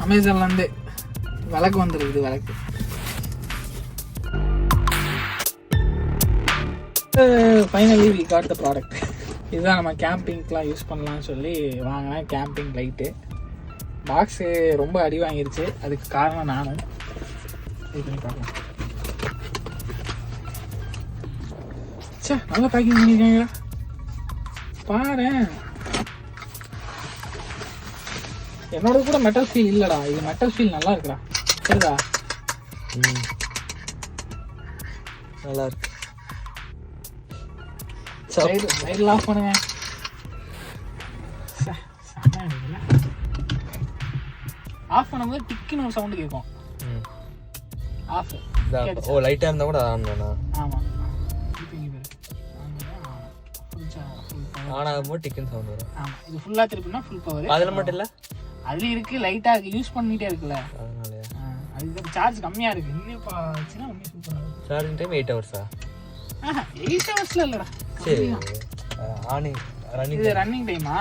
அமேசான்லேருந்து விளக்கு வந்துருக்குது. விளக்கு finally we got the product. இதுதான் நம்ம கேம்பிங்க்கெலாம் யூஸ் பண்ணலான்னு சொல்லி வாங்கினேன் கேம்பிங் லைட்டு. பாக்ஸு ரொம்ப அடி வாங்கிருச்சு, அதுக்கு காரணம் நானும். இது பண்ணி பார்க்கலாம். சே, நல்லா பேக்கிங் பண்ணியிருக்காங்க பாரு. என்னோட கூட மெட்டல் ஃபீல் இல்லைடா, இது மெட்டல் ஃபீல் நல்லா இருக்குடா. சரிடா, நல்லா இருக்கு. சைடில் ஆஃப் பண்ணுங்க. ஆஃப் பண்ணும்போது டிக்குன்னு ஒரு சவுண்டு கேட்கும். ஆஃப். ஓ, லைட்டாக இருந்தால் கூட ஆன் பண்ணா. ஆமாம், ஆன் ஆகும்போது டிக்குன்னு சவுண்ட் வரும். ஆமாம், இது ஃபுல்லாக திருப்பினா ஃபுல் பவர். அதில் மட்டும் இல்லை, அதுலேயும் இருக்குது. லைட்டாக யூஸ் பண்ணிகிட்டே இருக்குல்ல, அதனாலயா. அதுக்கு சார்ஜ் கம்மியாக இருக்குது. இன்னும் இப்போ ஆச்சுன்னா இன்னும் சூப்பராக இருக்கும். Charging time 8 hours. 8 hours இல்லைடா. சரி, ஆனிங் ரன்னிங். இது ரன்னிங் டைமா?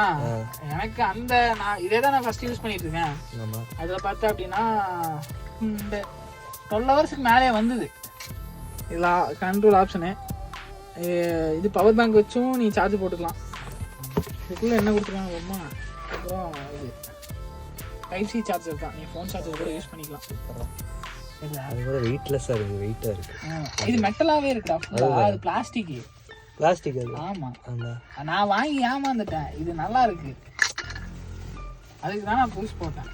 எனக்கு அந்த நான் இதே தான் நான் ஃபர்ஸ்ட் யூஸ் பண்ணிட்டு இருக்கேன். ஆமாம், அதில் பார்த்தா அப்படின்னா இந்த 12 ஹவர்ஸுக்கு மேலே வந்தது. இதில் கண்ட்ரோல் ஆப்ஷனு. இது பவர் பேங்க் வச்சும் நீ சார்ஜ் போட்டுக்கலாம். இதுக்குள்ளே என்ன கொடுத்துருக்காங்க அம்மா? அப்புறம் இது டைப் சி சார்ஜர் தான், நீ ஃபோன் சார்ஜர் கூட யூஸ் பண்ணிக்கலாம். அது கூட வெயிட்லெஸ்ஸாக இருக்குது, வெயிட்டாக இருக்குது. இது மெட்டலாகவே இருக்குடா ஃபுல்லாக, அது பிளாஸ்டிக்கு. பிளாஸ்டிக் அது. ஆமாம், அந்த நான் வாங்கி ஏமாந்துட்டேன். இது நல்லா இருக்கு, அதுக்கு தான் நான் புதுசு போட்டேன்.